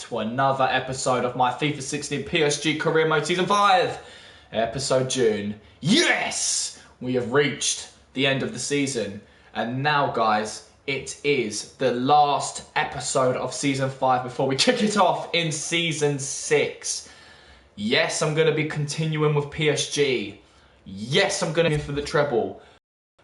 to another episode of my FIFA 16 PSG Career Mode Season 5, episode June. Yes! We have reached the end of the season, and now guys, it is the last episode of Season 5 before we kick it off in Season 6. Yes, I'm going to be continuing with PSG. Yes, I'm going to go for the treble.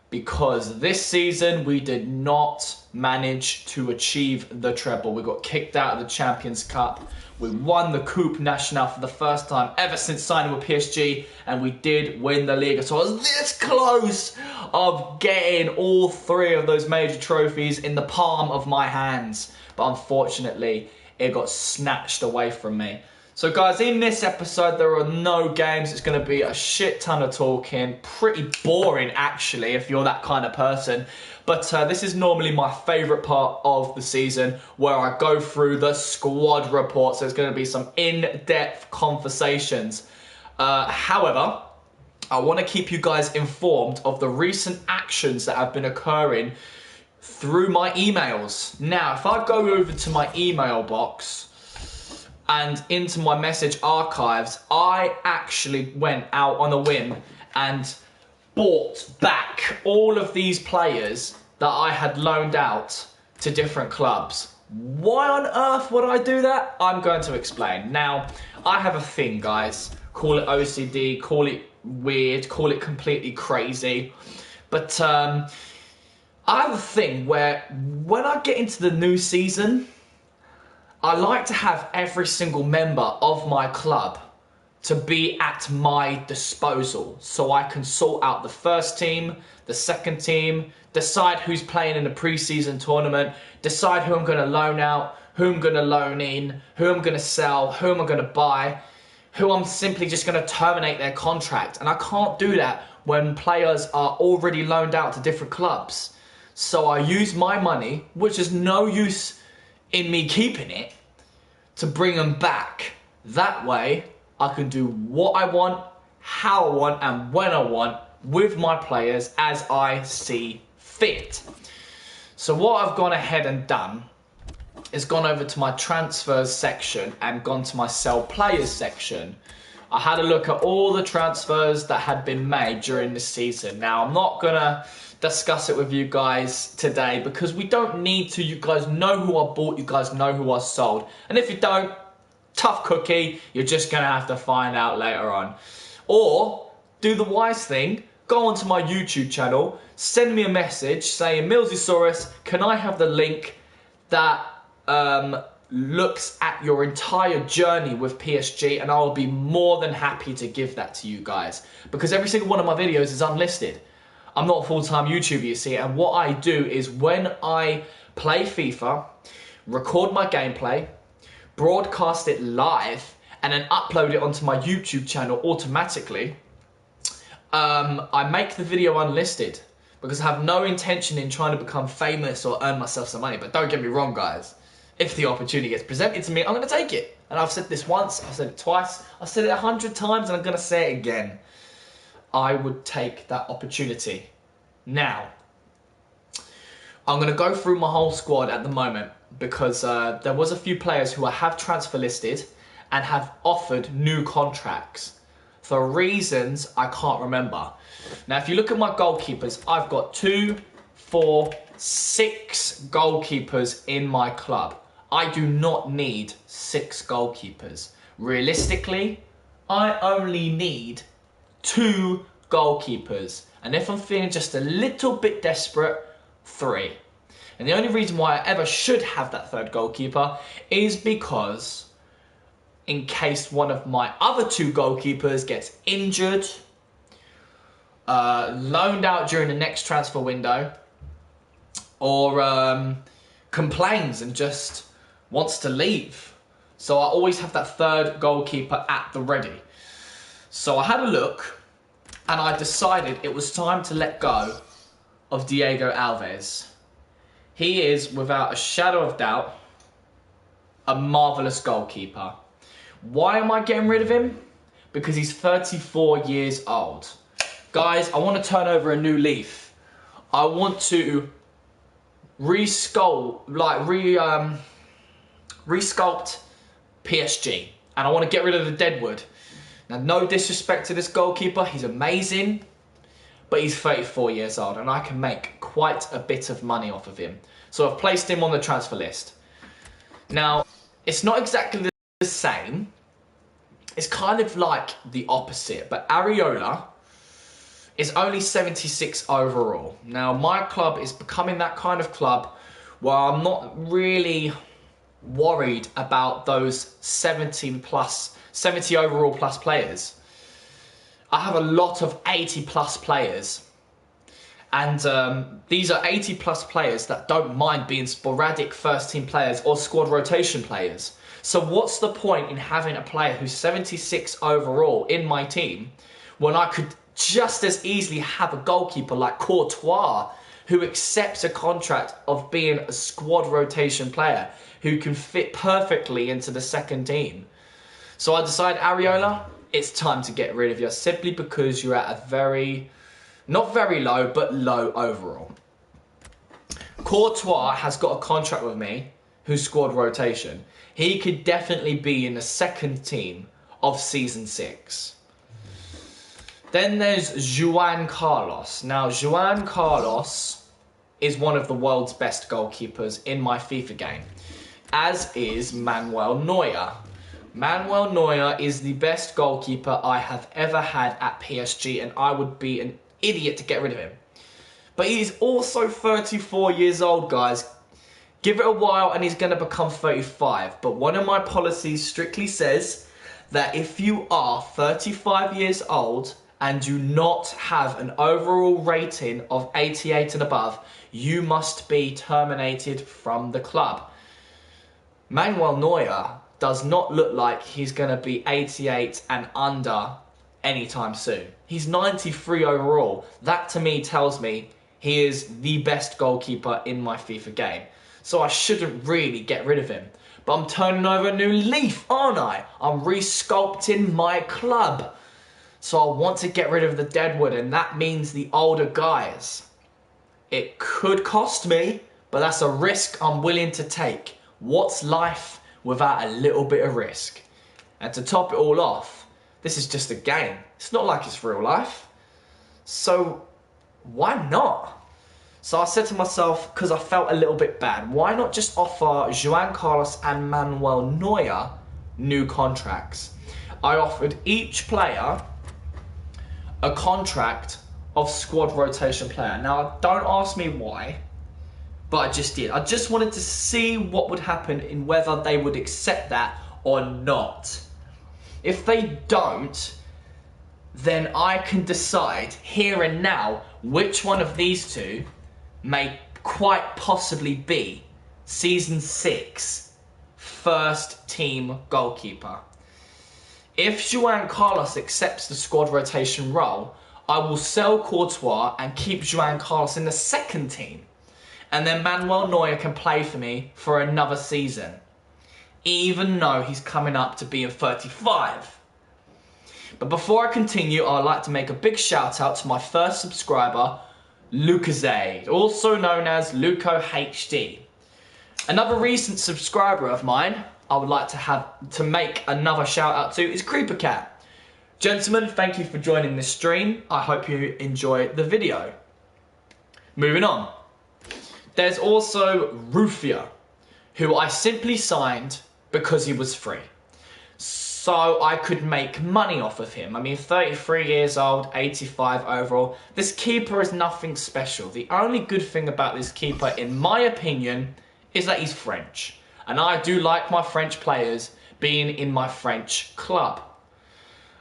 Because this season, we did not manage to achieve the treble. We got kicked out of the Champions Cup. We won the Coupe Nationale for the first time ever since signing with PSG. And we did win the Liga. So I was this close of getting all three of those major trophies in the palm of my hands. But unfortunately, it got snatched away from me. So guys, in this episode, there are no games. It's going to be a shit ton of talking. Pretty boring, actually, if you're that kind of person. But this is normally my favourite part of the season, where I go through the squad report. So there's going to be some in-depth conversations. However, I want to keep you guys informed of the recent actions that have been occurring through my emails. Now, if I go over to my email box and into my message archives, I actually went out on a whim and bought back all of these players that I had loaned out to different clubs. Why on earth would I do that? I'm going to explain. Now, I have a thing, guys. Call it OCD, call it weird, call it completely crazy. But I have a thing where when I get into the new season, I like to have every single member of my club to be at my disposal, so I can sort out the first team, the second team, decide who's playing in the pre-season tournament, decide who I'm going to loan out, who I'm going to loan in, who I'm going to sell, who am I going to buy, who I'm simply just going to terminate their contract. And I can't do that when players are already loaned out to different clubs. So I use my money, which is no use in me keeping it, to bring them back. That way I can do what I want, how I want, and when I want with my players as I see fit. So what I've gone ahead and done is gone over to my transfers section and gone to my sell players section. I had a look at all the transfers that had been made during this season. Now, I'm not gonna discuss it with you guys today because we don't need to. You guys know who I bought, you guys know who I sold. And if you don't, tough cookie, you're just gonna have to find out later on. Or do the wise thing, go onto my YouTube channel, send me a message saying, MillzySawUs, can I have the link that looks at your entire journey with PSG, and I will be more than happy to give that to you guys. Because every single one of my videos is unlisted. I'm not a full-time YouTuber, you see, and what I do is when I play FIFA, record my gameplay, broadcast it live, and then upload it onto my YouTube channel automatically, I make the video unlisted because I have no intention in trying to become famous or earn myself some money. But don't get me wrong, guys. If the opportunity gets presented to me, I'm going to take it. And I've said this once, I've said it twice, I've said it 100 times, and I'm going to say it again. I would take that opportunity. Now, I'm going to go through my whole squad at the moment because there was a few players who I have transfer listed and have offered new contracts for reasons I can't remember. Now, if you look at my goalkeepers, I've got 2, 4, 6 goalkeepers in my club. I do not need 6 goalkeepers. Realistically, I only need 2 goalkeepers. And if I'm feeling just a little bit desperate, 3. And the only reason why I ever should have that third goalkeeper is because in case one of my other 2 goalkeepers gets injured, loaned out during the next transfer window, or complains and just wants to leave. So I always have that third goalkeeper at the ready. So I had a look and I decided it was time to let go of Diego Alves. He is, without a shadow of doubt, a marvellous goalkeeper. Why am I getting rid of him? Because he's 34 years old. Guys, I want to turn over a new leaf. I want to resculpt PSG. And I want to get rid of the Deadwood. Now, no disrespect to this goalkeeper. He's amazing. But he's 34 years old and I can make quite a bit of money off of him. So I've placed him on the transfer list. Now, it's not exactly the same. It's kind of like the opposite. But Areola is only 76 overall. Now, my club is becoming that kind of club where I'm not really worried about those 70 overall plus players. I have a lot of 80 plus players. And these are 80 plus players that don't mind being sporadic first team players or squad rotation players. So what's the point in having a player who's 76 overall in my team when I could just as easily have a goalkeeper like Courtois who accepts a contract of being a squad rotation player who can fit perfectly into the second team? So I decided, Areola, it's time to get rid of you simply because you're at a not very low, but low overall. Courtois has got a contract with me who's squad rotation. He could definitely be in the second team of season 6. Then there's Juan Carlos. Now, Juan Carlos is one of the world's best goalkeepers in my FIFA game, as is Manuel Neuer. Manuel Neuer is the best goalkeeper I have ever had at PSG, and I would be an idiot to get rid of him. But he's also 34 years old, guys. Give it a while and he's going to become 35. But one of my policies strictly says that if you are 35 years old and do not have an overall rating of 88 and above, you must be terminated from the club. Manuel Neuer does not look like he's going to be 88 and under anytime soon. He's 93 overall. That to me tells me he is the best goalkeeper in my FIFA game. So I shouldn't really get rid of him. But I'm turning over a new leaf, aren't I? I'm resculpting my club. So I want to get rid of the Deadwood, and that means the older guys. It could cost me, but that's a risk I'm willing to take. What's life without a little bit of risk? And to top it all off, this is just a game. It's not like it's real life. So why not? So I said to myself, because I felt a little bit bad, why not just offer Juan Carlos and Manuel Neuer new contracts? I offered each player a contract of squad rotation player. Now, don't ask me why, but I just did. I just wanted to see what would happen in whether they would accept that or not. If they don't, then I can decide here and now which one of these two may quite possibly be season 6 first team goalkeeper. If Juan Carlos accepts the squad rotation role, I will sell Courtois and keep Juan Carlos in the second team. And then Manuel Neuer can play for me for another season, even though he's coming up to being 35. But before I continue, I'd like to make a big shout out to my first subscriber, Lucazade, also known as Luco HD. Another recent subscriber of mine I would like to make another shout out to is Creeper Cat. Gentlemen, thank you for joining this stream. I hope you enjoy the video. Moving on. There's also Rufia, who I simply signed because he was free. So I could make money off of him. I mean, 33 years old, 85 overall. This keeper is nothing special. The only good thing about this keeper, in my opinion, is that he's French. And I do like my French players being in my French club.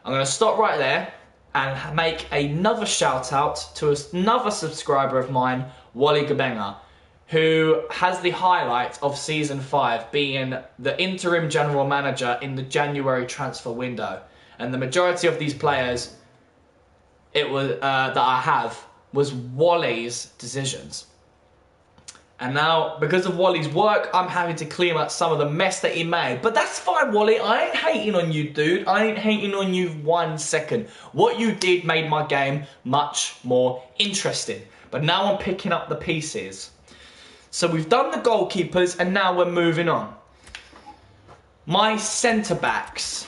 I'm going to stop right there and make another shout out to another subscriber of mine, Wally Gabenga, who has the highlight of Season 5 being the interim general manager in the January transfer window. And the majority of these players that I have was Wally's decisions. And now, because of Wally's work, I'm having to clean up some of the mess that he made. But that's fine, Wally. I ain't hating on you, dude. I ain't hating on you 1 second. What you did made my game much more interesting. But now I'm picking up the pieces. So we've done the goalkeepers and now we're moving on. My centre-backs,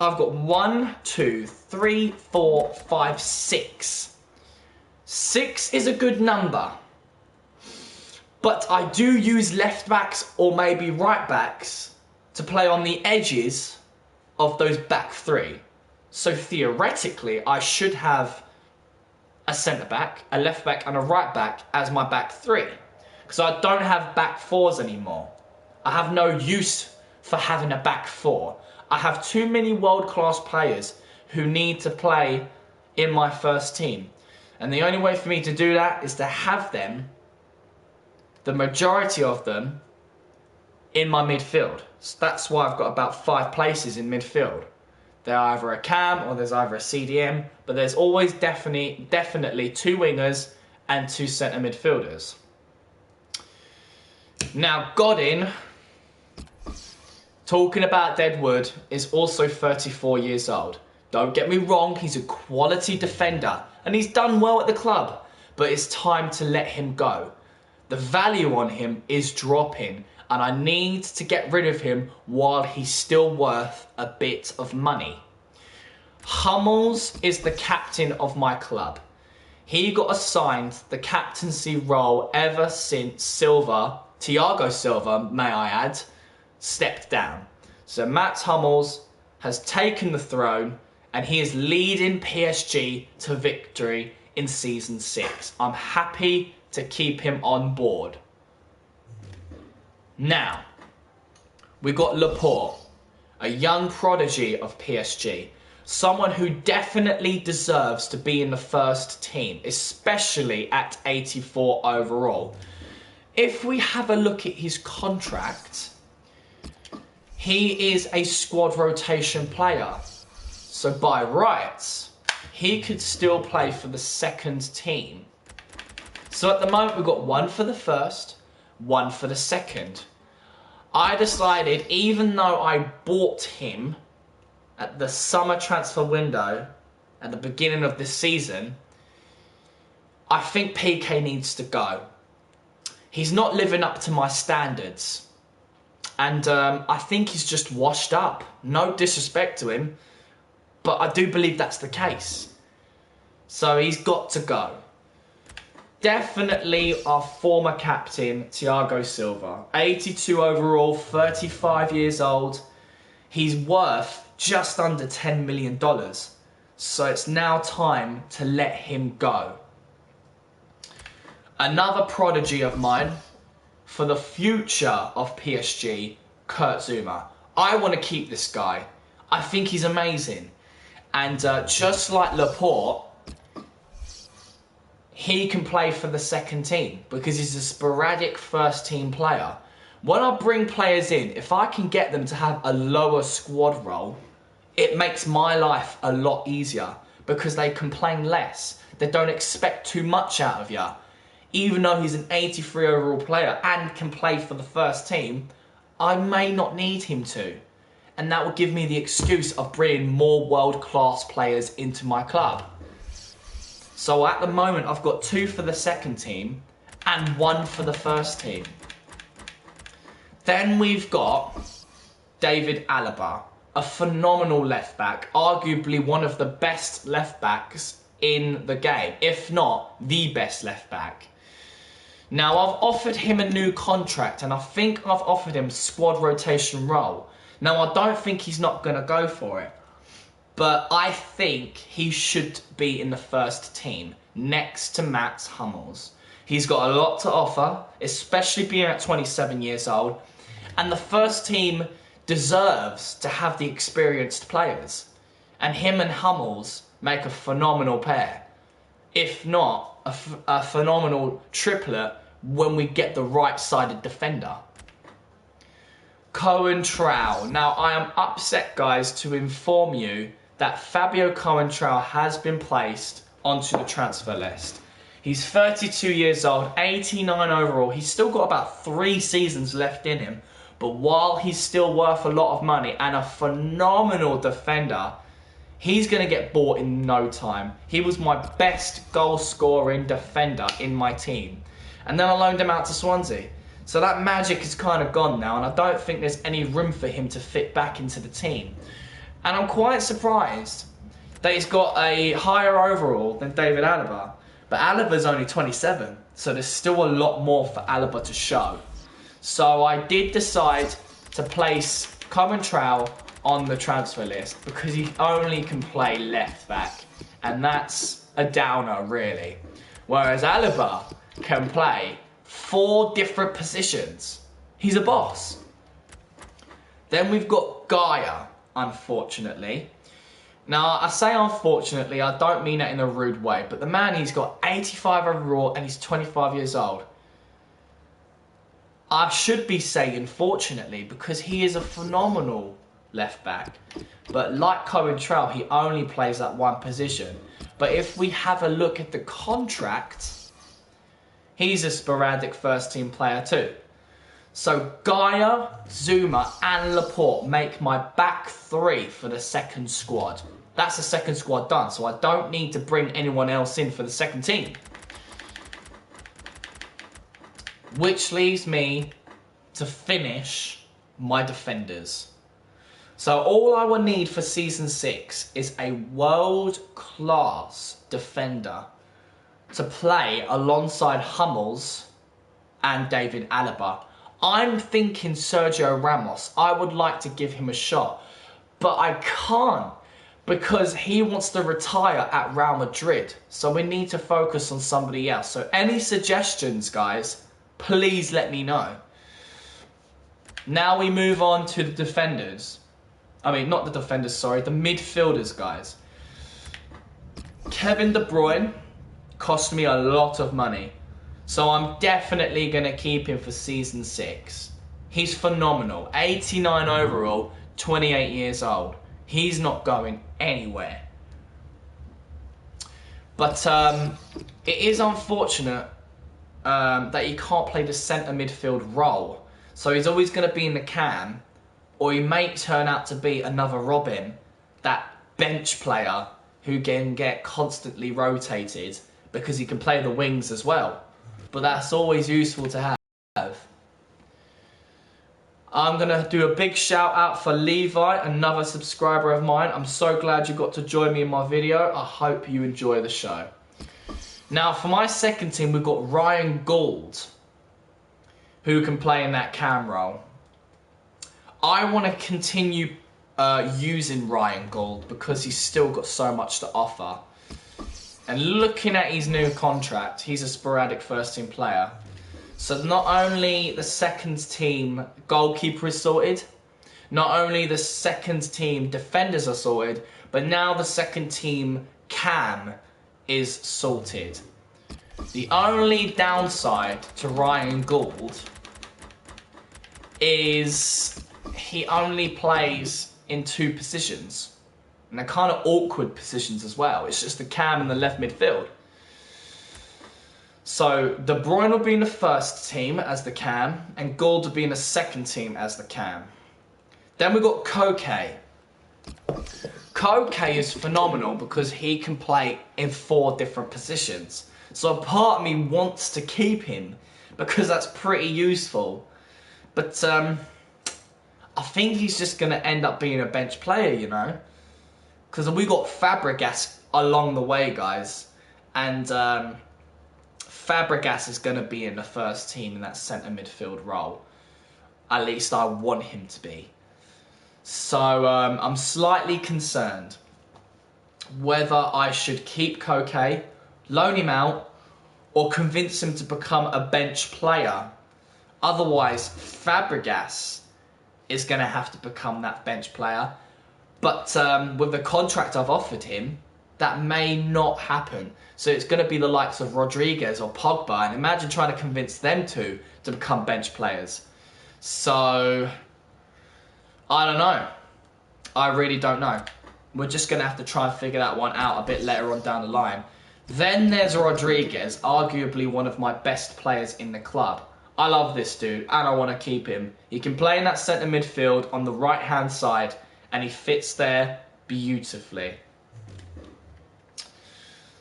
I've got 1, 2, 3, 4, 5, 6. 6 is a good number. But I do use left-backs or maybe right-backs to play on the edges of those back three. So theoretically, I should have a centre-back, a left-back and a right-back as my back three. Because I don't have back fours anymore. I have no use for having a back four. I have too many world-class players who need to play in my first team. And the only way for me to do that is to have them, the majority of them, in my midfield. So that's why I've got about 5 places in midfield. They're either a cam or there's either a CDM, but there's always definitely 2 wingers and 2 centre midfielders. Now, Godin, talking about Deadwood, is also 34 years old. Don't get me wrong, he's a quality defender and he's done well at the club, but it's time to let him go. The value on him is dropping and I need to get rid of him while he's still worth a bit of money. Hummels is the captain of my club. He got assigned the captaincy role ever since Thiago Silva, may I add, stepped down. So Mats Hummels has taken the throne and he is leading PSG to victory in season 6. I'm happy to keep him on board. Now, we got Laporte, a young prodigy of PSG, someone who definitely deserves to be in the first team, especially at 84 overall. If we have a look at his contract, he is a squad rotation player. So by rights, he could still play for the second team. So at the moment, we've got 1 for the first, 1 for the second. I decided, even though I bought him at the summer transfer window at the beginning of this season, I think PK needs to go. He's not living up to my standards. And I think he's just washed up. No disrespect to him, but I do believe that's the case. So he's got to go. Definitely our former captain, Thiago Silva. 82 overall, 35 years old. He's worth just under $10 million. So it's now time to let him go. Another prodigy of mine for the future of PSG, Kurt Zouma. I want to keep this guy. I think he's amazing. And just like Laporte, he can play for the second team because he's a sporadic first team player. When I bring players in, if I can get them to have a lower squad role, it makes my life a lot easier because they complain less. They don't expect too much out of you. Even though he's an 83 overall player and can play for the first team, I may not need him to. And that will give me the excuse of bringing more world-class players into my club. So at the moment, I've got 2 for the second team and 1 for the first team. Then we've got David Alaba, a phenomenal left-back, arguably one of the best left-backs in the game, if not the best left-back. Now, I've offered him a new contract and I think I've offered him squad rotation role. Now, I don't think he's not going to go for it, but I think he should be in the first team next to Mats Hummels. He's got a lot to offer, especially being at 27 years old, and the first team deserves to have the experienced players. And him and Hummels make a phenomenal pair. If not, a phenomenal triplet when we get the right-sided defender. Coentrao. Now, I am upset, guys, to inform you that Fabio Coentrao has been placed onto the transfer list. He's 32 years old, 89 overall. He's still got about 3 seasons left in him. But while he's still worth a lot of money and a phenomenal defender, he's going to get bought in no time. He was my best goal-scoring defender in my team. And then I loaned him out to Swansea. So that magic is kind of gone now, and I don't think there's any room for him to fit back into the team. And I'm quite surprised that he's got a higher overall than David Alaba. But Alaba's only 27, so there's still a lot more for Alaba to show. So I did decide to place Coman on the transfer list because he only can play left back, and that's a downer really. Whereas Alaba can play 4 different positions. He's a boss. Then we've got Gaia, unfortunately. Now, I say unfortunately, I don't mean that in a rude way, but the man, he's got 85 overall and he's 25 years old. I should be saying fortunately because he is a phenomenal left back. But like Cohen Trell, he only plays that one position. But if we have a look at the contract, he's a sporadic first team player too. So Gaia, Zuma and Laporte make my back 3 for the second squad. That's the second squad done, so I don't need to bring anyone else in for the second team. Which leaves me to finish my defenders. So all I will need for Season 6 is a world-class defender to play alongside Hummels and David Alaba. I'm thinking Sergio Ramos. I would like to give him a shot, but I can't because he wants to retire at Real Madrid. So we need to focus on somebody else. So any suggestions, guys, please let me know. Now we move on to the defenders. I mean, not the defenders, sorry, the midfielders, guys. Kevin De Bruyne cost me a lot of money. So I'm definitely going to keep him for Season 6. He's phenomenal. 89 overall, 28 years old. He's not going anywhere. But it is unfortunate that he can't play the centre midfield role. So he's always going to be in the cam, or he may turn out to be another Robin, that bench player who can get constantly rotated because he can play the wings as well. But that's always useful to have. I'm going to do a big shout out for Levi, another subscriber of mine. I'm so glad you got to join me in my video. I hope you enjoy the show. Now for my second team, we've got Ryan Gould, who can play in that cam role. I want to continue using Ryan Gould because he's still got so much to offer. And looking at his new contract, he's a sporadic first team player. So not only the second team goalkeeper is sorted, not only the second team defenders are sorted, but now the second team cam is sorted. The only downside to Ryan Gould is he only plays in 2 positions. And they're kind of awkward positions as well. It's just the cam and the left midfield. So De Bruyne will be in the first team as the cam, and Gould will be in the second team as the cam. Then we've got Koke. Koke is phenomenal because he can play in 4 different positions. So a part of me wants to keep him because that's pretty useful. But I think he's just going to end up being a bench player, you know. Because we got Fabregas along the way, guys. And Fabregas is going to be in the first team in that centre midfield role. At least I want him to be. So I'm slightly concerned whether I should keep Koke, loan him out, or convince him to become a bench player. Otherwise, Fabregas is going to have to become that bench player. But with the contract I've offered him, that may not happen. So it's going to be the likes of Rodriguez or Pogba. And imagine trying to convince them to become bench players. So, I don't know. I really don't know. We're just going to have to try and figure that one out a bit later on down the line. Then there's Rodriguez, arguably one of my best players in the club. I love this dude and I want to keep him. He can play in that centre midfield on the right-hand side and he fits there beautifully.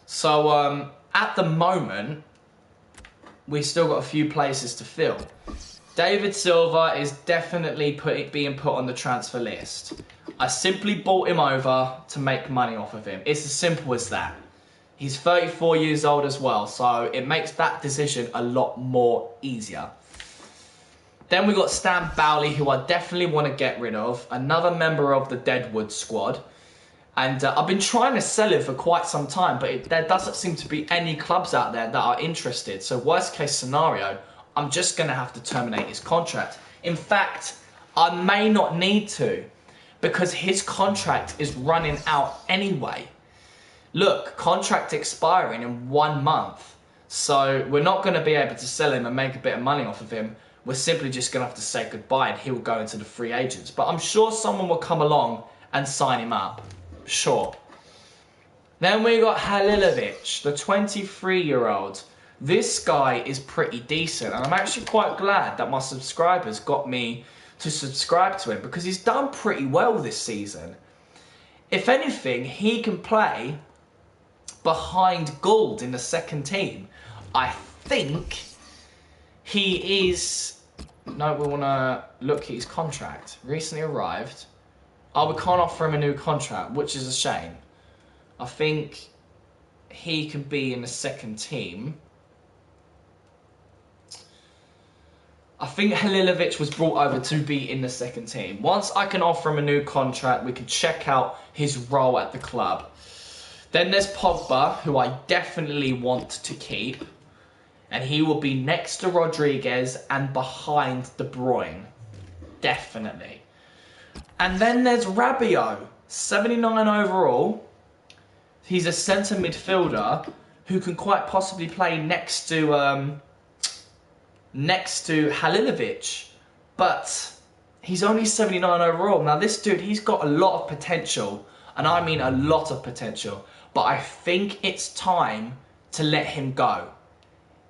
So at the moment, we've still got a few places to fill. David Silva is definitely being put on the transfer list. I simply bought him over to make money off of him. It's as simple as that. He's 34 years old as well, so it makes that decision a lot more easier. Then we got Stan Bowley, who I definitely want to get rid of. Another member of the Deadwood squad. And I've been trying to sell him for quite some time, but there doesn't seem to be any clubs out there that are interested. So worst case scenario, I'm just going to have to terminate his contract. In fact, I may not need to, because his contract is running out anyway. Look, contract expiring in 1 month. So we're not going to be able to sell him and make a bit of money off of him. We're simply just going to have to say goodbye and he'll go into the free agents. But I'm sure someone will come along and sign him up. Sure. Then we got Halilovic, the 23-year-old. This guy is pretty decent, and I'm actually quite glad that my subscribers got me to subscribe to him because he's done pretty well this season. If anything, he can play behind Gould in the second team. I think he is... No, we want to look at his contract. Recently arrived. Oh, we can't offer him a new contract, which is a shame. I think he can be in the second team. I think Halilovic was brought over to be in the second team. Once I can offer him a new contract, we can check out his role at the club. Then there's Pogba, who I definitely want to keep. And he will be next to Rodriguez and behind De Bruyne. Definitely. And then there's Rabiot, 79 overall. He's a centre midfielder who can quite possibly play next to Halilovic. But he's only 79 overall. Now this dude, he's got a lot of potential. And I mean a lot of potential. But I think it's time to let him go.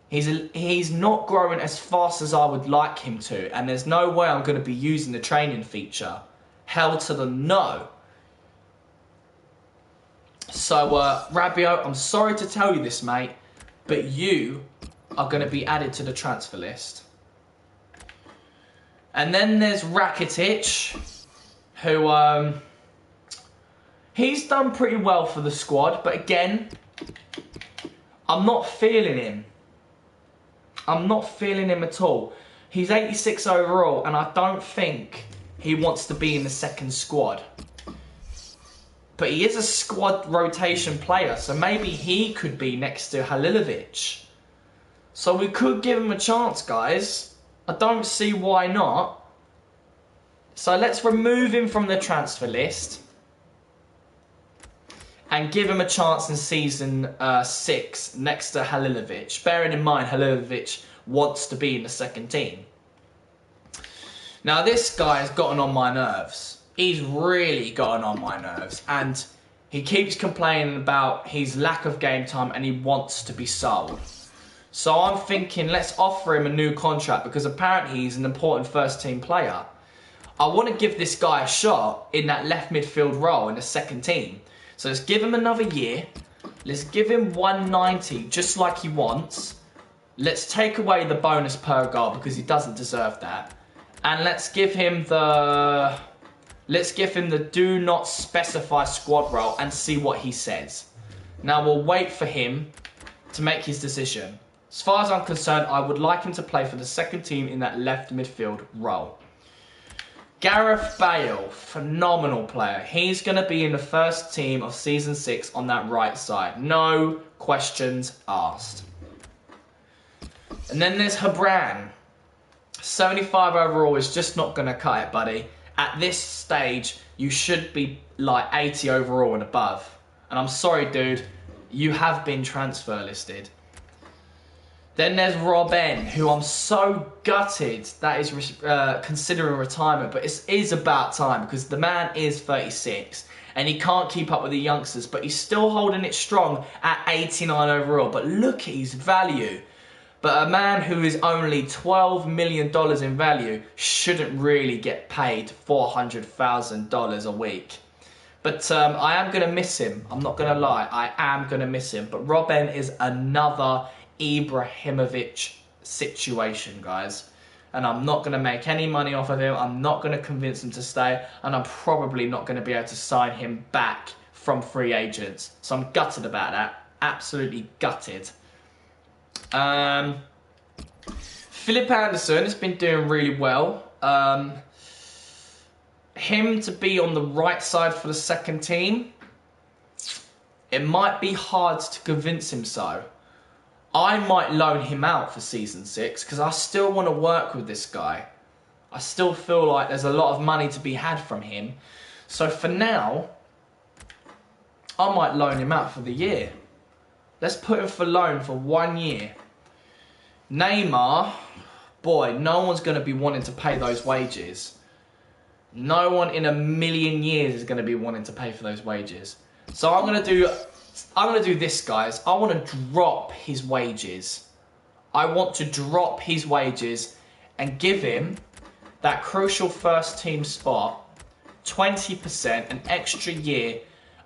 He's not growing as fast as I would like him to. And there's no way I'm going to be using the training feature. Hell to the no. So, Rabiot, I'm sorry to tell you this, mate, but you are going to be added to the transfer list. And then there's Rakitic, who, he's done pretty well for the squad, but again, I'm not feeling him. I'm not feeling him at all. He's 86 overall, and I don't think he wants to be in the second squad. But he is a squad rotation player, so maybe he could be next to Halilovic. So we could give him a chance, guys. I don't see why not. So let's remove him from the transfer list and give him a chance in season 6 next to Halilovic. Bearing in mind, Halilovic wants to be in the second team. Now, this guy has gotten on my nerves. He's really gotten on my nerves. And he keeps complaining about his lack of game time and he wants to be sold. So I'm thinking, let's offer him a new contract because apparently he's an important first team player. I want to give this guy a shot in that left midfield role in the second team. So let's give him another year. Let's give him 190 just like he wants. Let's take away the bonus per goal because he doesn't deserve that. And let's give him the do not specify squad role and see what he says. Now we'll wait for him to make his decision. As far as I'm concerned, I would like him to play for the second team in that left midfield role. Gareth Bale, phenomenal player. He's going to be in the first team of season 6 on that right side. No questions asked. And then there's Hebran. 75 overall is just not going to cut it, buddy. At this stage, you should be like 80 overall and above. And I'm sorry, dude, you have been transfer listed. Then there's Robben, who I'm so gutted that is considering retirement. But it is about time because the man is 36 and he can't keep up with the youngsters. But he's still holding it strong at 89 overall. But look at his value. But a man who is only $12 million in value shouldn't really get paid $400,000 a week. But I am going to miss him. I'm not going to lie. I am going to miss him. But Robben is another Ibrahimovic situation, guys. and I'm not going to make any money off of him. I'm not going to convince him to stay, and I'm probably not going to be able to sign him back from free agents. So I'm gutted about that. Absolutely gutted. Philip Anderson has been doing really well. Him to be on the right side for the second team, it might be hard to convince him so. I might loan him out for season 6 because I still want to work with this guy. I still feel like there's a lot of money to be had from him. So for now, I might loan him out for the year. Let's put him for loan for 1 year. Neymar, boy, no one's going to be wanting to pay those wages. No one in a million years is going to be wanting to pay for those wages. So I'm going to do this, guys. I want to drop his wages. I want to drop his wages and give him that crucial first team spot, 20%, an extra year,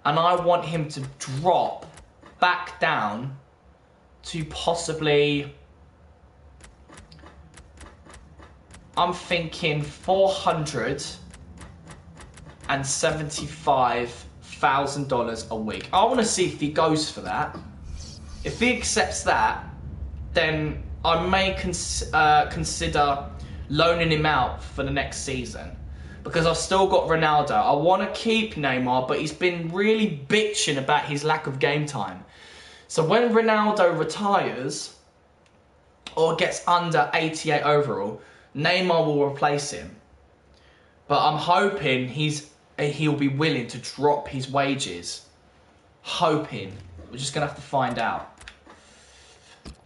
and I want him to drop back down to possibly, I'm thinking $475,000 a week. I want to see if he goes for that. If he accepts that, then I may consider loaning him out for the next season. Because I've still got Ronaldo. I want to keep Neymar, but he's been really bitching about his lack of game time. So when Ronaldo retires, or gets under 88 overall, Neymar will replace him. But I'm hoping he'll be willing to drop his wages. Hoping. We're just going to have to find out.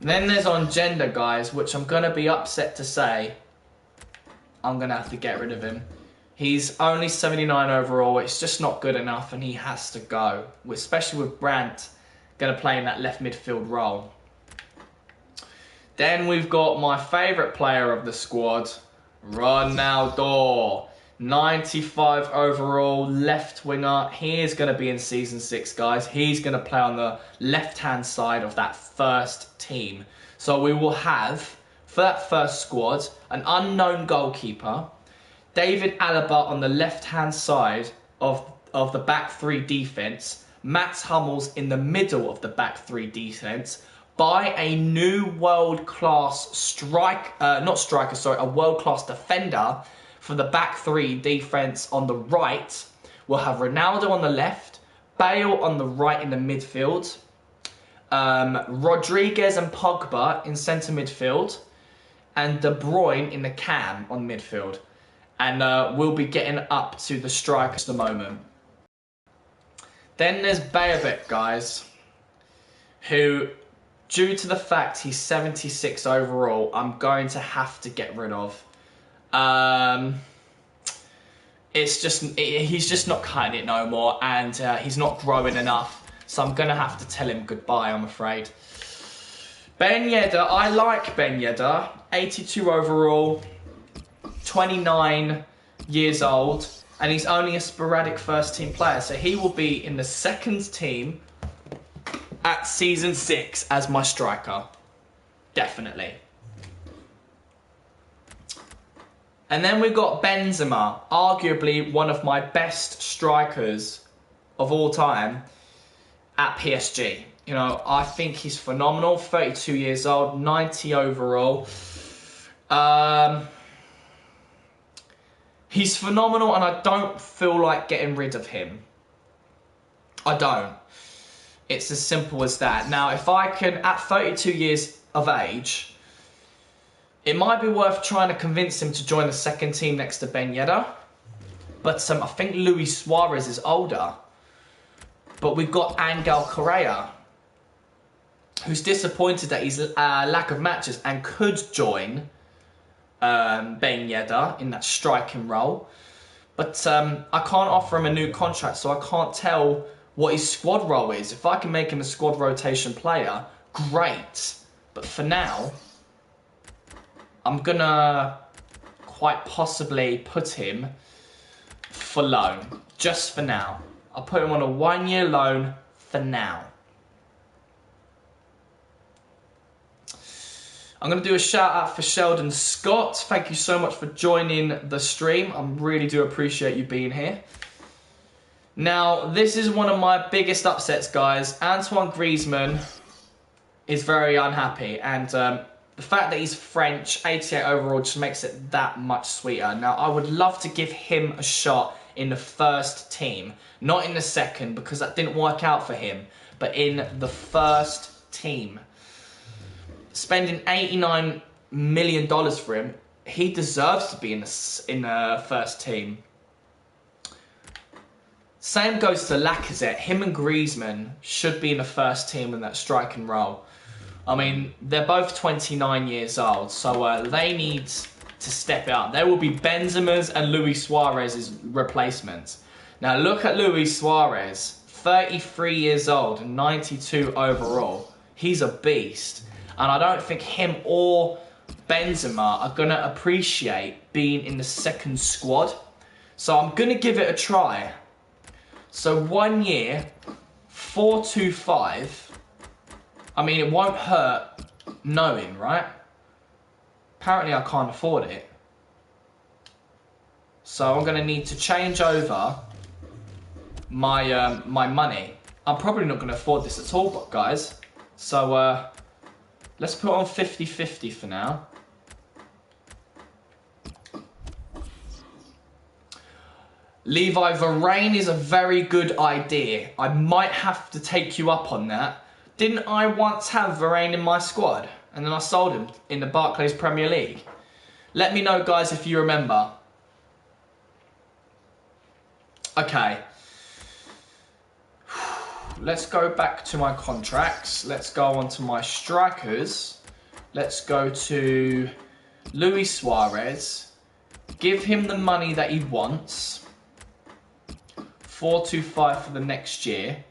Then there's on gender, guys, which I'm going to be upset to say I'm going to have to get rid of him. He's only 79 overall. It's just not good enough, and he has to go. Especially with Brandt going to play in that left midfield role. Then we've got my favourite player of the squad, Ronaldo. 95 overall, left winger. He is going to be in season 6, guys. He's going to play on the left-hand side of that first team. So we will have, for that first squad, an unknown goalkeeper, David Alaba on the left-hand side of the back 3 defence, Mats Hummels in the middle of the back 3 defence, by a new world-class a world-class defender for the back 3 defence on the right. We'll have Ronaldo on the left, Bale on the right in the midfield, Rodriguez and Pogba in centre midfield, and De Bruyne in the cam on midfield. And we'll be getting up to the strikers at the moment. Then there's Bayabek, guys, who, due to the fact he's 76 overall, I'm going to have to get rid of. He's just not cutting it no more, and he's not growing enough. So I'm going to have to tell him goodbye, I'm afraid. Ben Yedder, I like Ben Yedder. 82 overall, 29 years old, and he's only a sporadic first team player. So he will be in the second team at season 6 as my striker. Definitely. And then we've got Benzema, arguably one of my best strikers of all time at PSG. You know, I think he's phenomenal. 32 years old, 90 overall. He's phenomenal, and I don't feel like getting rid of him. I don't. It's as simple as that. Now, if I can, at 32 years of age, it might be worth trying to convince him to join the second team next to Ben Yedder. But I think Luis Suarez is older. But we've got Angel Correa, who's disappointed at his lack of matches and could join Ben Yedder in that striking role. But I can't offer him a new contract, so I can't tell what his squad role is. If I can make him a squad rotation player, great. But for now, I'm gonna quite possibly put him for loan. Just for now. I'll put him on a 1-year loan for now. I'm going to do a shout out for Sheldon Scott. Thank you so much for joining the stream. I really do appreciate you being here. Now, this is one of my biggest upsets, guys. Antoine Griezmann is very unhappy, and the fact that he's French, 88 overall, just makes it that much sweeter. Now, I would love to give him a shot in the first team, not in the second, because that didn't work out for him, but in the first team. Spending $89 million for him, he deserves to be in the first team. Same goes to Lacazette. Him and Griezmann should be in the first team in that striking role. I mean, they're both 29 years old, so they need to step it up. There will be Benzema's and Luis Suarez's replacements. Now, look at Luis Suarez, 33 years old and 92 overall. He's a beast. And I don't think him or Benzema are going to appreciate being in the second squad. So I'm going to give it a try. So 1 year, 425. I mean, it won't hurt knowing, right? Apparently I can't afford it. So I'm going to need to change over my my money. I'm probably not going to afford this at all, guys. So let's put on 50-50 for now. Levi, Varane is a very good idea. I might have to take you up on that. Didn't I once have Varane in my squad? And then I sold him in the Barclays Premier League. Let me know, guys, if you remember. Okay. Let's go back to my contracts. Let's go on to my strikers. Let's go to Luis Suarez. Give him the money that he wants. 425 for the next year.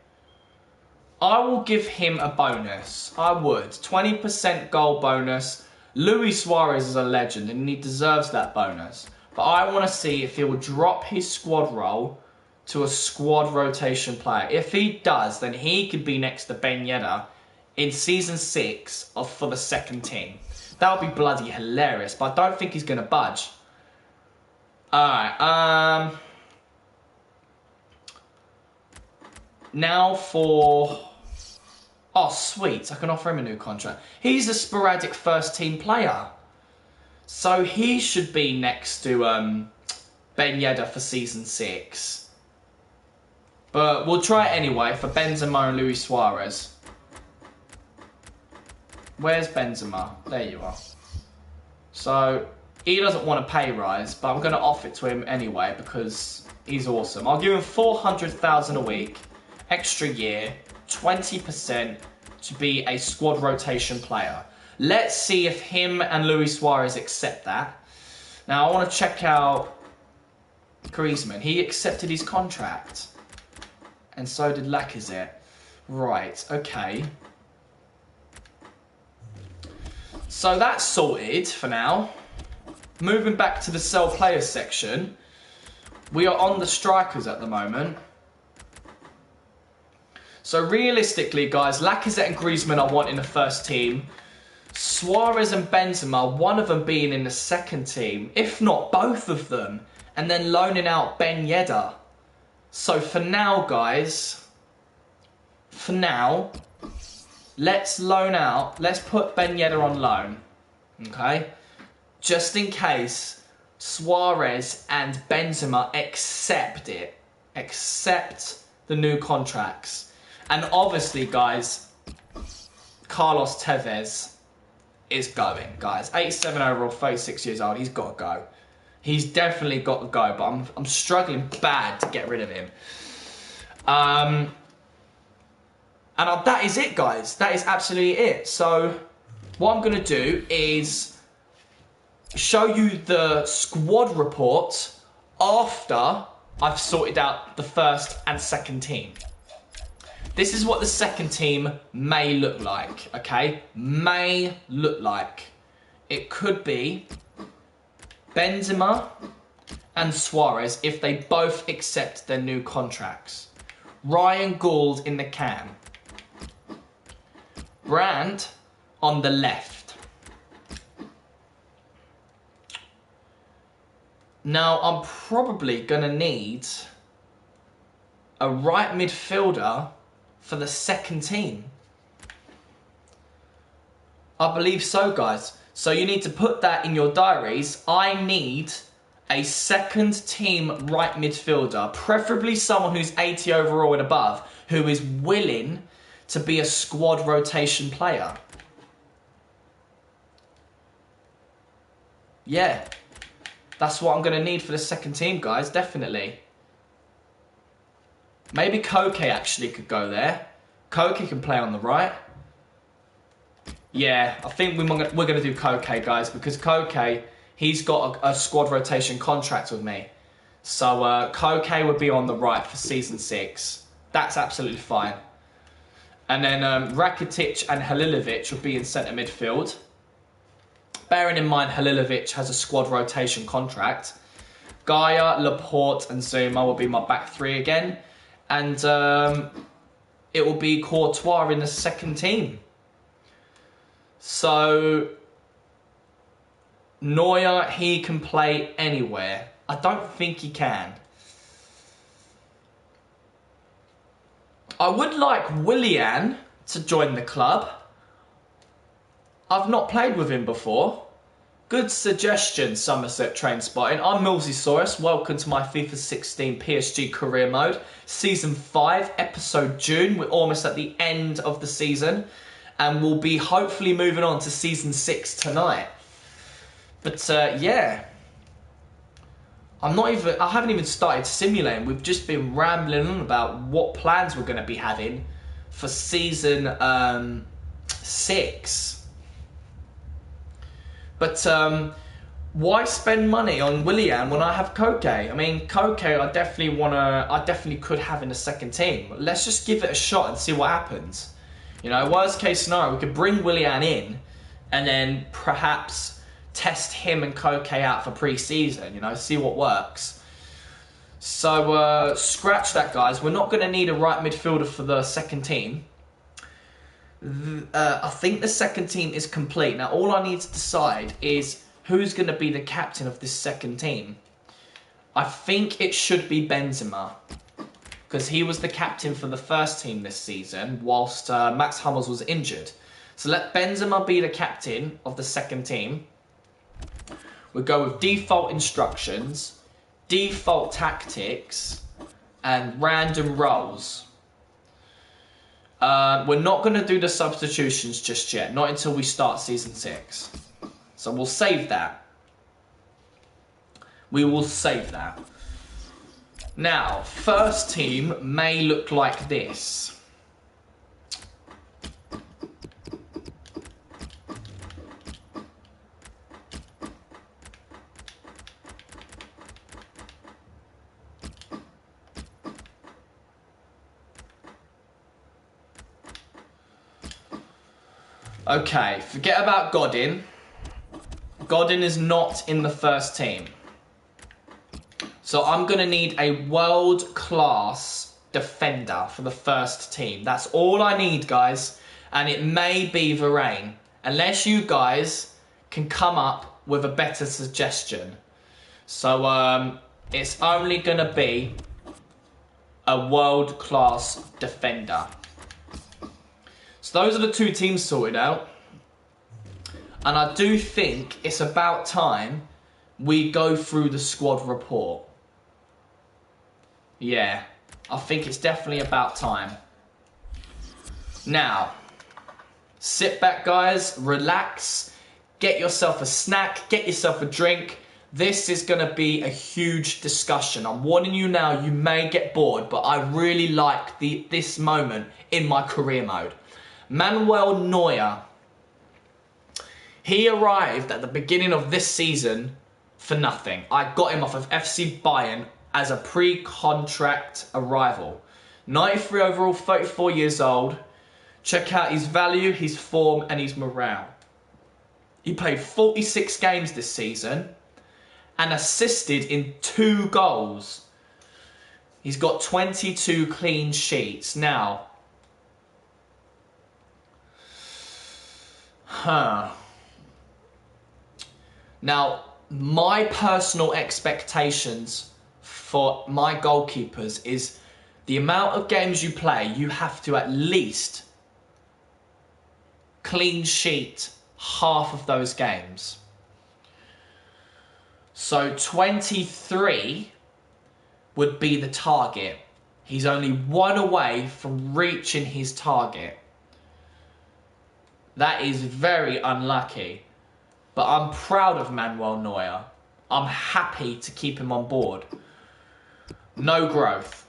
I will give him a bonus. I would. 20% goal bonus. Luis Suarez is a legend and he deserves that bonus. But I want to see if he will drop his squad role to a squad rotation player. If he does, then he could be next to Ben Yedder in Season 6 for the second team. That would be bloody hilarious, but I don't think he's going to budge. Alright, now for... Oh, sweet. I can offer him a new contract. He's a sporadic first-team player. So he should be next to Ben Yedder for Season 6. But we'll try it anyway for Benzema and Luis Suarez. Where's Benzema? There you are. So he doesn't want a pay rise, but I'm going to offer it to him anyway because he's awesome. I'll give him 400,000 a week, extra year, 20% to be a squad rotation player. Let's see if him and Luis Suarez accept that. Now I want to check out Griezmann. He accepted his contract. And so did Lacazette. Right, okay. So that's sorted for now. Moving back to the sell players section. We are on the strikers at the moment. So realistically, guys, Lacazette and Griezmann I want in the first team. Suarez and Benzema, one of them being in the second team, if not both of them, and then loaning out Ben Yedder. So for now, guys, let's put Ben Yedder on loan, okay? Just in case Suarez and Benzema accept the new contracts. And obviously, guys, Carlos Tevez is going, guys. 87 overall, 36 years old. He's got to go. He's definitely got to go, but I'm struggling bad to get rid of him. And that is it, guys. That is absolutely it. So what I'm going to do is show you the squad report after I've sorted out the first and second team. This is what the second team may look like, okay? May look like. It could be Benzema and Suarez if they both accept their new contracts. Ryan Gould in the cam. Brand on the left. Now, I'm probably going to need a right midfielder for the second team. I believe so, guys. So you need to put that in your diaries. I need a second team right midfielder, preferably someone who's 80 overall and above, who is willing to be a squad rotation player. Yeah, that's what I'm going to need for the second team, guys, definitely. Maybe Koke actually could go there. Koke can play on the right. Yeah, I think we're going to do Koke, guys, because Koke, he's got a squad rotation contract with me. So Koke would be on the right for Season 6. That's absolutely fine. And then Rakitic and Halilovic would be in centre midfield. Bearing in mind Halilovic has a squad rotation contract. Gaia, Laporte and Zuma will be my back three again. And it will be Courtois in the second team. So Neuer, he can play anywhere. I don't think he can. I would like Willian to join the club. I've not played with him before. Good suggestion, Somerset Train Spotting. I'm MillzySawUs. Welcome to my FIFA 16 PSG career mode. Season 5, episode June. We're almost at the end of the season. And we'll be hopefully moving on to Season 6 tonight. But yeah. I haven't even started simulating. We've just been rambling on about what plans we're going to be having for Season 6. But why spend money on Willian when I have Koke? I mean, Koke, I definitely could have in the second team. Let's just give it a shot and see what happens. You know, worst case scenario, we could bring Willian in and then perhaps test him and Koke out for pre-season, you know, see what works. So scratch that, guys. We're not going to need a right midfielder for the second team. I think the second team is complete. Now, all I need to decide is who's going to be the captain of this second team. I think it should be Benzema, because he was the captain for the first team this season, whilst Max Hummels was injured. So let Benzema be the captain of the second team. We'll go with default instructions, default tactics, and random roles. We're not going to do the substitutions just yet, not until we start Season 6. So we'll save that. We will save that. Now, first team may look like this. Okay, forget about Godin. Godin is not in the first team. So I'm going to need a world-class defender for the first team. That's all I need, guys. And it may be Varane. Unless you guys can come up with a better suggestion. So it's only going to be a world-class defender. So those are the two teams sorted out. And I do think it's about time we go through the squad report. Yeah, I think it's definitely about time. Now, sit back, guys, relax, get yourself a snack, get yourself a drink. This is going to be a huge discussion. I'm warning you now, you may get bored, but I really like this moment in my career mode. Manuel Neuer. He arrived at the beginning of this season for nothing. I got him off of FC Bayern as a pre-contract arrival. 93 overall, 34 years old. Check out his value, his form, and his morale. He played 46 games this season and assisted in 2 goals. He's got 22 clean sheets. Now, Now, my personal expectations for my goalkeepers is the amount of games you play, you have to at least clean sheet half of those games. So 23 would be the target. He's only one away from reaching his target. That is very unlucky. But I'm proud of Manuel Neuer. I'm happy to keep him on board. No growth.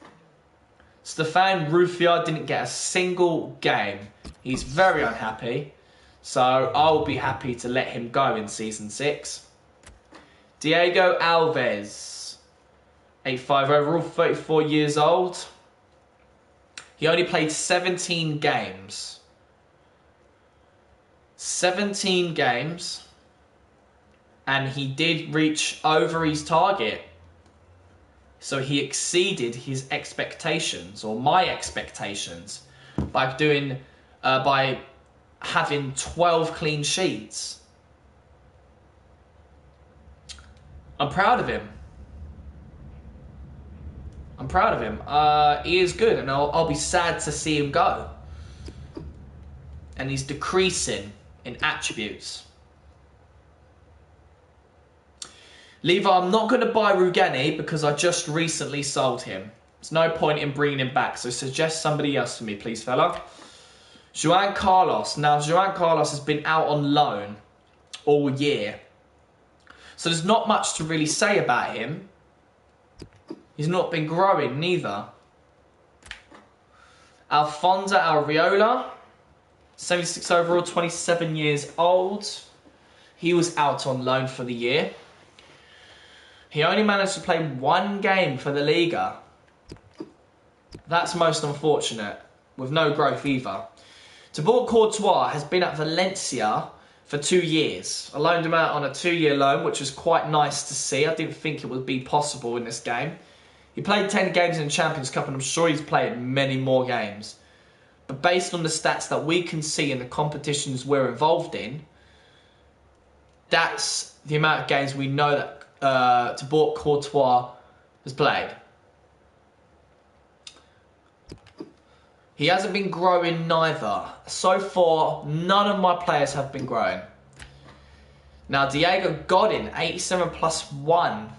Stefan Ruffier didn't get a single game. He's very unhappy. So I'll be happy to let him go in Season 6. Diego Alves. 85 overall, 34 years old. He only played 17 games. 17 games. And he did reach over his target. So he exceeded his expectations, or my expectations, by having 12 clean sheets. I'm proud of him. I'm proud of him. He is good, and I'll be sad to see him go. And he's decreasing in attributes. Levi, I'm not going to buy Rugani because I just recently sold him. There's no point in bringing him back, so suggest somebody else for me, please, fella. Joan Carlos. Now, Joan Carlos has been out on loan all year. So there's not much to really say about him. He's not been growing, neither. Alfonso Areola. 76 overall, 27 years old. He was out on loan for the year. He only managed to play one game for the Liga. That's most unfortunate, with no growth either. Thibaut Courtois has been at Valencia for 2 years. I loaned him out on a 2-year loan, which was quite nice to see. I didn't think it would be possible in this game. He played 10 games in the Champions Cup, and I'm sure he's played many more games. But based on the stats that we can see in the competitions we're involved in, that's the amount of games we know that Thibaut Courtois has played. He hasn't been growing neither. So far, none of my players have been growing. Now, Diego Godin, 87 plus 1.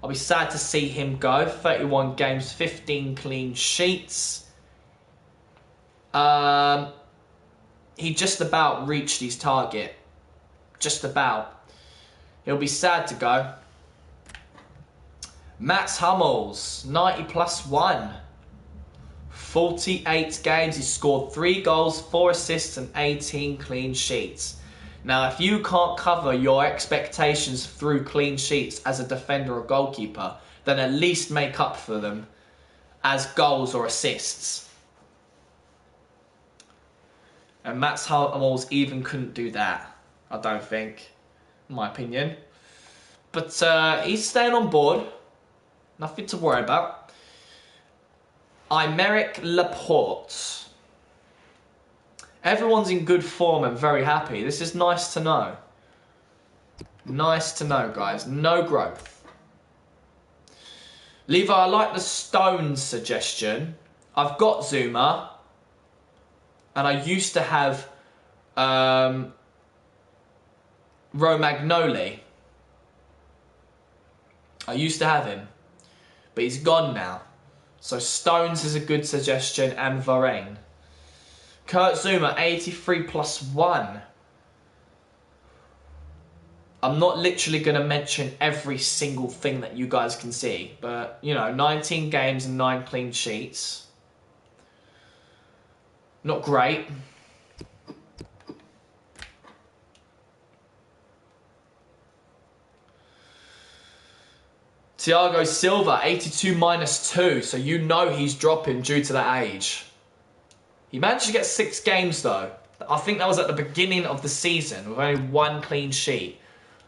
I'll be sad to see him go. 31 games, 15 clean sheets. He just about reached his target. Just about. He'll be sad to go. Mats Hummels, 90 plus 1. 48 games. He scored 3 goals, 4 assists and 18 clean sheets. Now, if you can't cover your expectations through clean sheets as a defender or goalkeeper, then at least make up for them as goals or assists. And Mats Hummels even couldn't do that, I don't think, in my opinion. But he's staying on board. Nothing to worry about. Aymeric Laporte. Everyone's in good form and very happy. This is nice to know. Nice to know, guys. No growth. Levi, I like the Stones suggestion. I've got Zuma. And I used to have Romagnoli. I used to have him. But he's gone now. So Stones is a good suggestion, and Varane. Kurt Zuma, 83 plus 1. I'm not literally going to mention every single thing that you guys can see. But, you know, 19 games and 9 clean sheets. Not great. Thiago Silva, 82 minus 2. So you know he's dropping due to that age. He managed to get 6 games though. I think that was at the beginning of the season with only 1 clean sheet.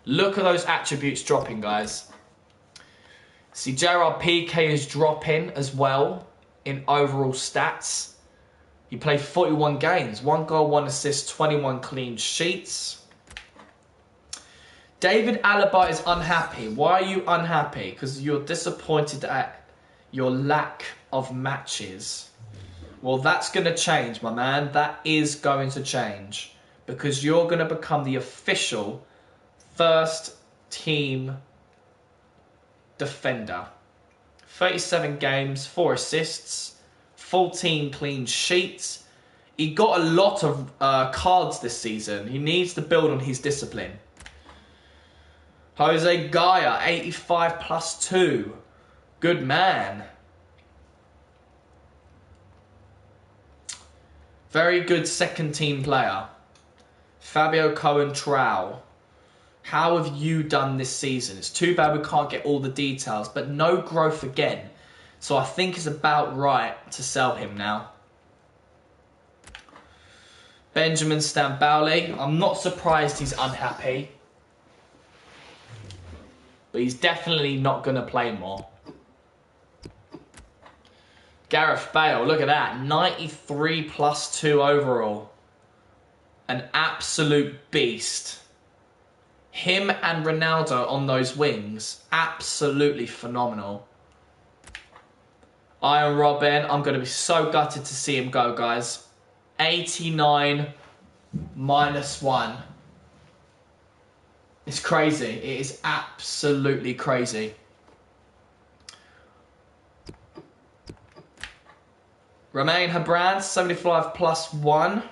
Look at those attributes dropping, guys. See, Gerard Piqué is dropping as well in overall stats. He played 41 games, 1 goal, 1 assist, 21 clean sheets. David Alaba is unhappy. Why are you unhappy? Because you're disappointed at your lack of matches. Well, that's going to change, my man. That is going to change. Because you're going to become the official first team defender. 37 games, 4 assists, 14 clean sheets. He got a lot of cards this season. He needs to build on his discipline. Jose Gaia, 85 plus 2. Good man. Very good second team player. Fabio Cohen-Trau. How have you done this season? It's too bad we can't get all the details, but no growth again. So I think it's about right to sell him now. Benjamin Stambouli. I'm not surprised he's unhappy. But he's definitely not going to play more. Gareth Bale, look at that. 93 plus 2 overall. An absolute beast. Him and Ronaldo on those wings. Absolutely phenomenal. Iron Robin, I'm going to be so gutted to see him go, guys. 89 minus 1. It's crazy. It is absolutely crazy. Romain Habrand, 75 plus 1.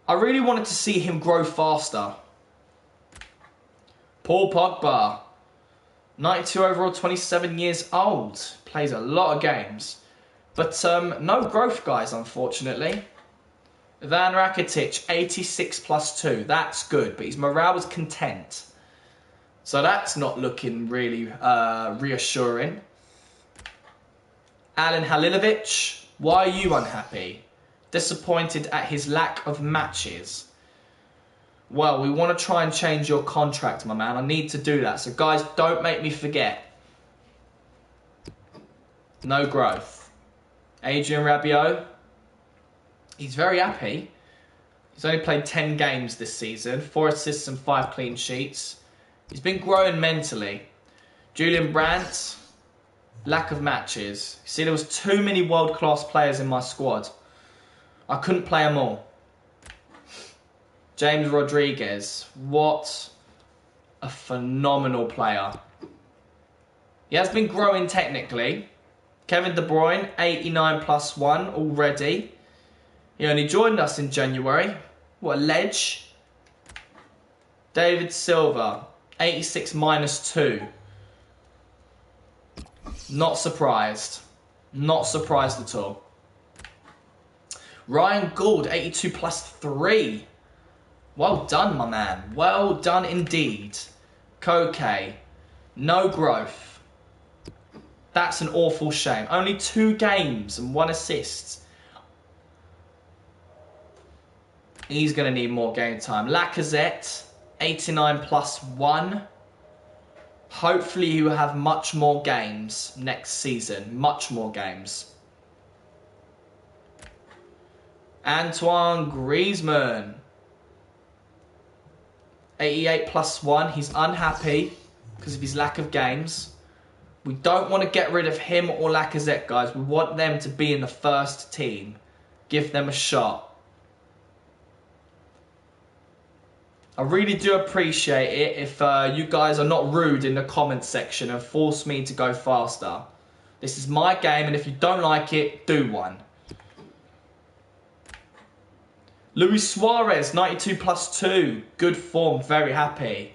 I really wanted to see him grow faster. Paul Pogba, 92 overall, 27 years old. Plays a lot of games. But no growth, guys, unfortunately. Van Rakitic, 86 plus 2. That's good, but his morale was content. So that's not looking really reassuring. Alan Halilovic, why are you unhappy? Disappointed at his lack of matches. Well, we want to try and change your contract, my man. I need to do that. So, guys, don't make me forget. No growth. Adrian Rabiot. He's very happy. He's only played 10 games this season. 4 assists and 5 clean sheets. He's been growing mentally. Julian Brandt. Lack of matches. See, there was too many world-class players in my squad. I couldn't play them all. James Rodriguez. What a phenomenal player. He has been growing technically. Kevin De Bruyne, 89 plus 1 already. He only joined us in January. What a ledge. David Silva, 86 minus 2. Not surprised. Not surprised at all. Ryan Gould, 82 plus 3. Well done, my man. Well done indeed. Koke, no growth. That's an awful shame. Only 2 games and 1 assist. He's going to need more game time. Lacazette, 89 plus 1. Hopefully he will have much more games next season. Much more games. Antoine Griezmann. 88 plus 1. He's unhappy because of his lack of games. We don't want to get rid of him or Lacazette, guys. We want them to be in the first team. Give them a shot. I really do appreciate it if you guys are not rude in the comments section and force me to go faster. This is my game, and if you don't like it, do one. Luis Suarez, 92 plus 2. Good form, very happy.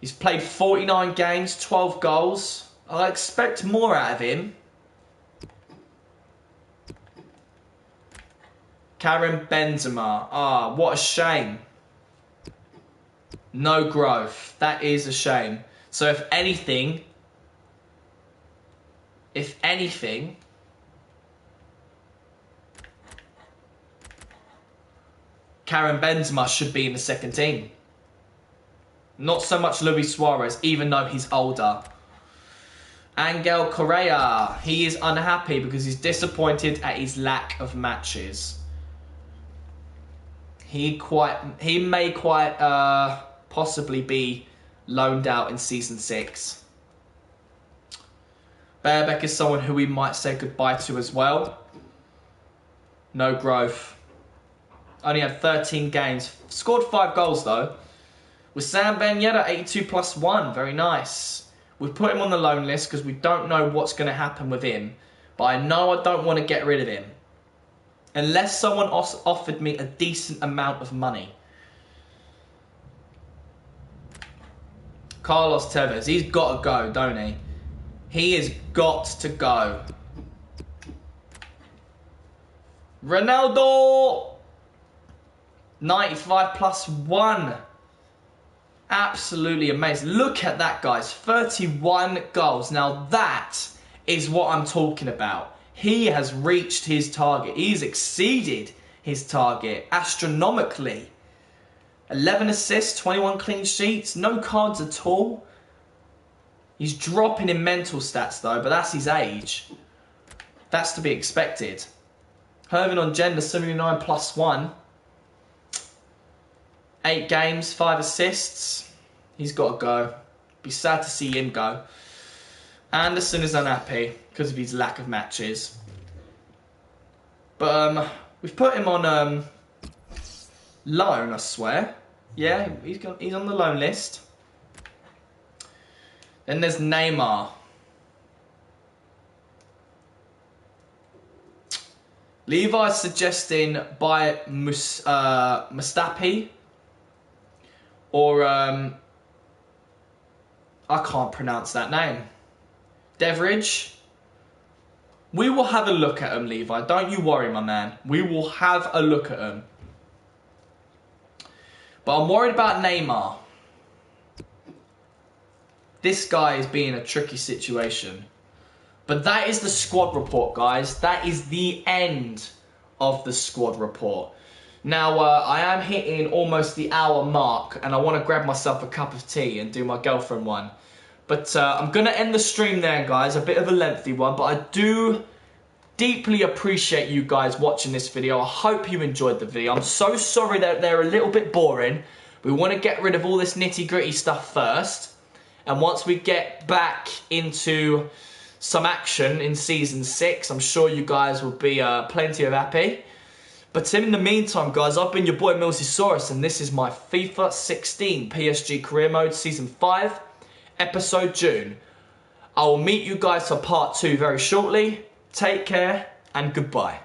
He's played 49 games, 12 goals. I expect more out of him. Karim Benzema. Ah, what a shame. No growth. That is a shame. So if anything, Karim Benzema should be in the second team. Not so much Luis Suarez, even though he's older. Angel Correa. He is unhappy because he's disappointed at his lack of matches. He may quite possibly be loaned out in Season 6. Bearbeck is someone who we might say goodbye to as well. No growth. Only had 13 games. Scored 5 goals though. With Sam Benyetta, 82+1. Very nice. We've put him on the loan list because we don't know what's going to happen with him. But I know I don't want to get rid of him. Unless someone offered me a decent amount of money. Carlos Tevez. He's got to go, don't he? He has got to go. Ronaldo! 95+1. Absolutely amazing. Look at that, guys. 31 goals. Now that is what I'm talking about. He has reached his target. He's exceeded his target astronomically. 11 assists, 21 clean sheets, no cards at all. He's dropping in mental stats though, but that's his age. That's to be expected. Hervin on gender, 79+1. 8 games, 5 assists. He's got to go. Be sad to see him go. Anderson is unhappy because of his lack of matches. But we've put him on loan, I swear. Yeah, he's on the loan list. Then there's Neymar. Levi's suggesting by Mustafi. Or, I can't pronounce that name. Deveridge. We will have a look at him, Levi. Don't you worry, my man. We will have a look at him. But I'm worried about Neymar. This guy is being a tricky situation. But that is the squad report, guys. That is the end of the squad report. Now, I am hitting almost the hour mark, and I want to grab myself a cup of tea and do my girlfriend one. But I'm going to end the stream there, guys. A bit of a lengthy one, but I do deeply appreciate you guys watching this video. I hope you enjoyed the video. I'm so sorry that they're a little bit boring. We want to get rid of all this nitty-gritty stuff first. And once we get back into some action in Season 6, I'm sure you guys will be plenty of happy. But in the meantime, guys, I've been your boy MillzySawUs, and this is my FIFA 16 PSG Career Mode Season 5, Episode June. I will meet you guys for Part 2 very shortly. Take care, and goodbye.